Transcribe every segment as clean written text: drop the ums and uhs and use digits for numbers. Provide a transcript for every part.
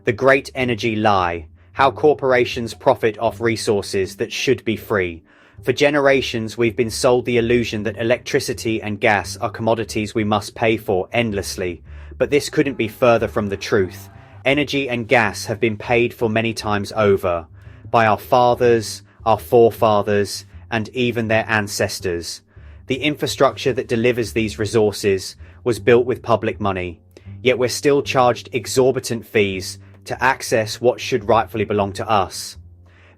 The great energy lie. How corporations profit off resources that should be free. For generations, we've been sold the illusion that electricity and gas are commodities we must pay for endlessly. But this couldn't be further from the truth. Energy and gas have been paid for many times over. By our fathers, our forefathers, and even their ancestors. The infrastructure that delivers these resources was built with public money. Yet we're still charged exorbitant fees to access what should rightfully belong to us.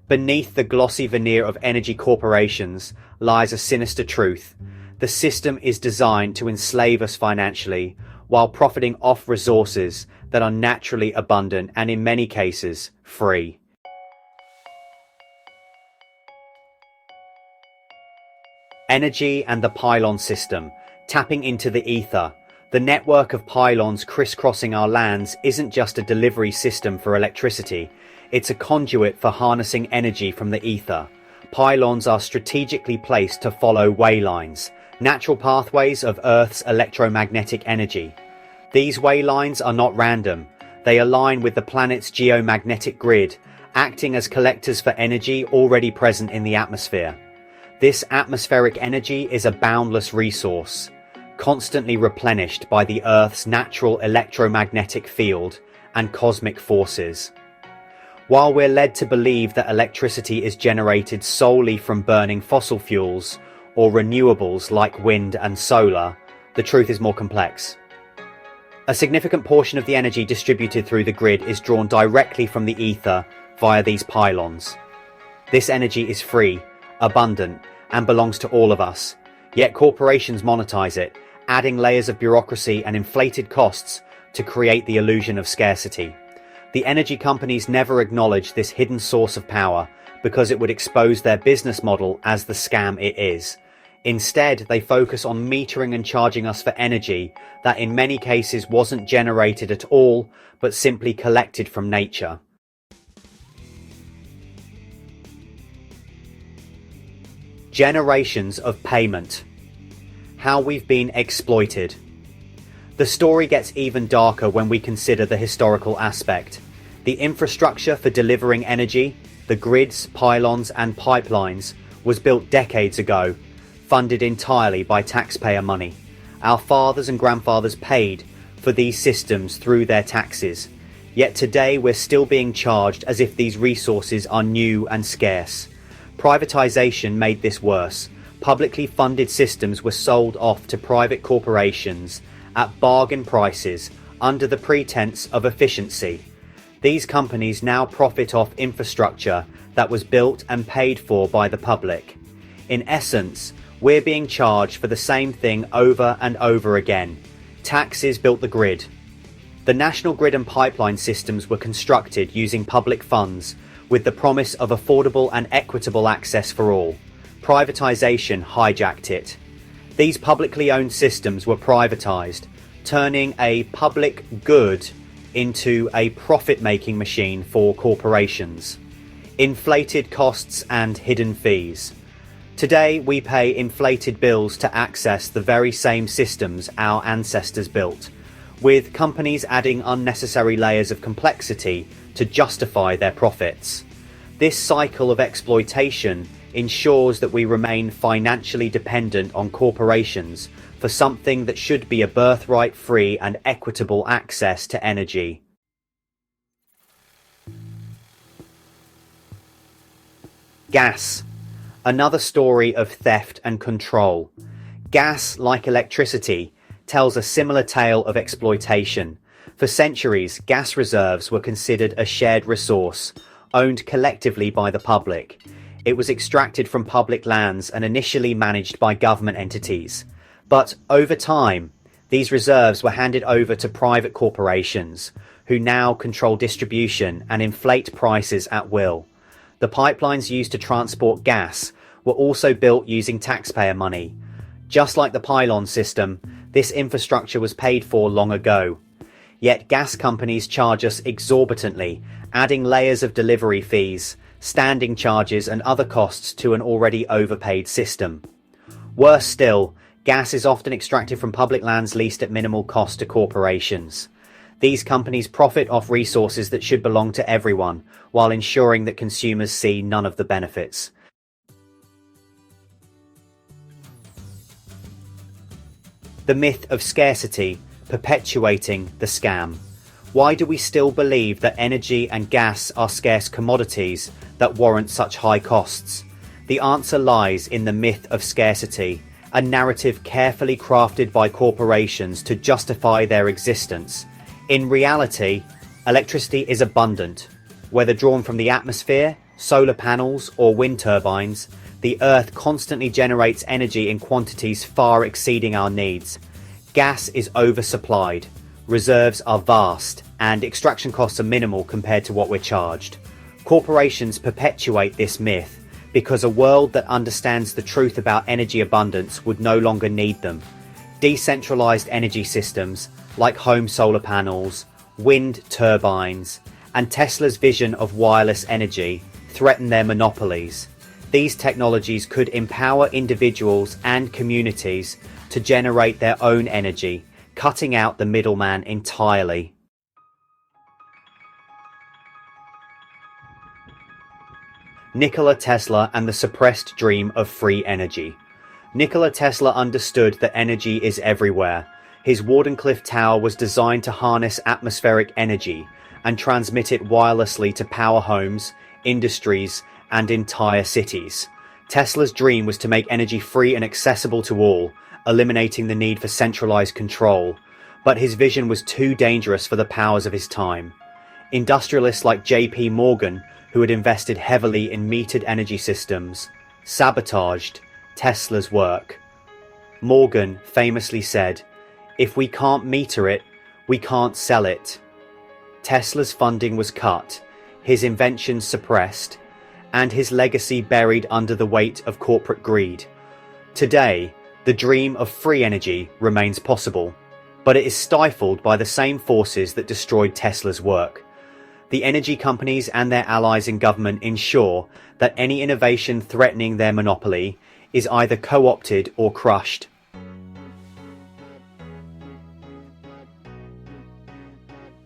Beneath the glossy veneer of energy corporations lies a sinister truth. The system is designed to enslave us financially while profiting off resources that are naturally abundant and in many cases free. Energy and the pylon system, tapping into the ether. The network of pylons crisscrossing our lands isn't just a delivery system for electricity, it's a conduit for harnessing energy from the ether. Pylons are strategically placed to follow way lines, natural pathways of Earth's electromagnetic energy. These way lines are not random, they align with the planet's geomagnetic grid, acting as collectors for energy already present in the atmosphere. This atmospheric energy is a boundless resource, constantly replenished by the Earth's natural electromagnetic field and cosmic forces. While we're led to believe that electricity is generated solely from burning fossil fuels or renewables like wind and solar, the truth is more complex. A significant portion of the energy distributed through the grid is drawn directly from the ether via these pylons. This energy is free, abundant, and belongs to all of us. Yet corporations monetize it, adding layers of bureaucracy and inflated costs to create the illusion of scarcity. The energy companies never acknowledge this hidden source of power because it would expose their business model as the scam it is. Instead, they focus on metering and charging us for energy that in many cases wasn't generated at all, but simply collected from nature. Generations of payment. How we've been exploited. The story gets even darker when we consider the historical aspect. The infrastructure for delivering energy, the grids, pylons and pipelines, was built decades ago, funded entirely by taxpayer money. Our fathers and grandfathers paid for these systems through their taxes. Yet today we're still being charged as if these resources are new and scarce. Privatization made this worse. Publicly funded systems were sold off to private corporations at bargain prices under the pretense of efficiency. These companies now profit off infrastructure that was built and paid for by the public. In essence, we're being charged for the same thing over and over again. Taxes built the grid. The national grid and pipeline systems were constructed using public funds with the promise of affordable and equitable access for all. Privatization hijacked it. These publicly owned systems were privatized, turning a public good into a profit-making machine for corporations. Inflated costs and hidden fees. Today, we pay inflated bills to access the very same systems our ancestors built, with companies adding unnecessary layers of complexity to justify their profits. This cycle of exploitation ensures that we remain financially dependent on corporations for something that should be a birthright-free and equitable access to energy. Gas. Another story of theft and control. Gas, like electricity, tells a similar tale of exploitation. For centuries, gas reserves were considered a shared resource, owned collectively by the public. It was extracted from public lands and initially managed by government entities. But over time, these reserves were handed over to private corporations, who now control distribution and inflate prices at will. The pipelines used to transport gas were also built using taxpayer money. Just like the pylon system, this infrastructure was paid for long ago. Yet gas companies charge us exorbitantly, adding layers of delivery fees, standing charges and other costs to an already overpaid system. Worse still, gas is often extracted from public lands leased at minimal cost to corporations. These companies profit off resources that should belong to everyone, while ensuring that consumers see none of the benefits. The myth of scarcity, perpetuating the scam. Why do we still believe that energy and gas are scarce commodities that warrant such high costs? The answer lies in the myth of scarcity, a narrative carefully crafted by corporations to justify their existence. In reality, electricity is abundant. Whether drawn from the atmosphere, solar panels, or wind turbines, the Earth constantly generates energy in quantities far exceeding our needs. Gas is oversupplied, reserves are vast, and extraction costs are minimal compared to what we're charged. Corporations perpetuate this myth because a world that understands the truth about energy abundance would no longer need them. Decentralized energy systems, like home solar panels, wind turbines, and Tesla's vision of wireless energy, threaten their monopolies. These technologies could empower individuals and communities to generate their own energy, cutting out the middleman entirely. Nikola Tesla and the suppressed dream of free energy. Nikola Tesla understood that energy is everywhere. His Wardenclyffe Tower was designed to harness atmospheric energy and transmit it wirelessly to power homes, industries, and entire cities. Tesla's dream was to make energy free and accessible to all, eliminating the need for centralized control. But his vision was too dangerous for the powers of his time. Industrialists like J.P. Morgan, who had invested heavily in metered energy systems, sabotaged Tesla's work. Morgan famously said, "If we can't meter it, we can't sell it." Tesla's funding was cut, his inventions suppressed, and his legacy buried under the weight of corporate greed. Today, the dream of free energy remains possible, but it is stifled by the same forces that destroyed Tesla's work. The energy companies and their allies in government ensure that any innovation threatening their monopoly is either co-opted or crushed.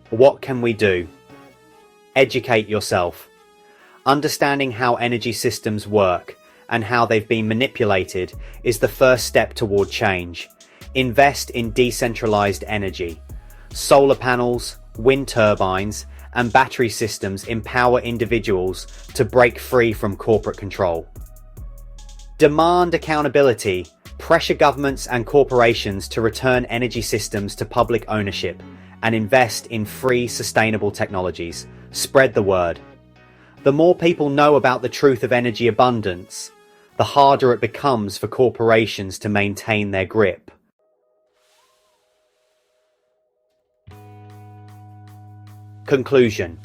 What can we do? Educate yourself. Understanding how energy systems work and how they've been manipulated is the first step toward change. Invest in decentralized energy. Solar panels, wind turbines, and battery systems empower individuals to break free from corporate control. Demand accountability. Pressure governments and corporations to return energy systems to public ownership and invest in free, sustainable technologies. Spread the word. The more people know about the truth of energy abundance, the harder it becomes for corporations to maintain their grip. Conclusion.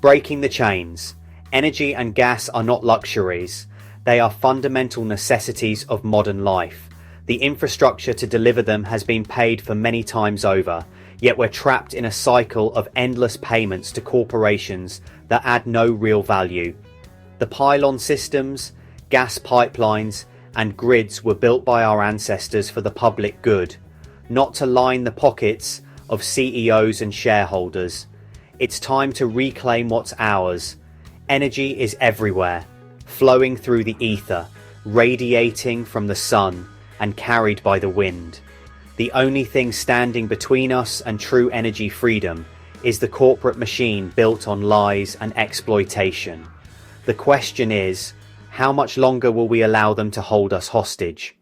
Breaking the chains. Energy and gas are not luxuries. They are fundamental necessities of modern life. The infrastructure to deliver them has been paid for many times over, yet we're trapped in a cycle of endless payments to corporations that add no real value. The pylon systems, gas pipelines, and grids were built by our ancestors for the public good, not to line the pockets of CEOs and shareholders. It's time to reclaim what's ours. Energy is everywhere, flowing through the ether, radiating from the sun, and carried by the wind. The only thing standing between us and true energy freedom is the corporate machine built on lies and exploitation. The question is, how much longer will we allow them to hold us hostage?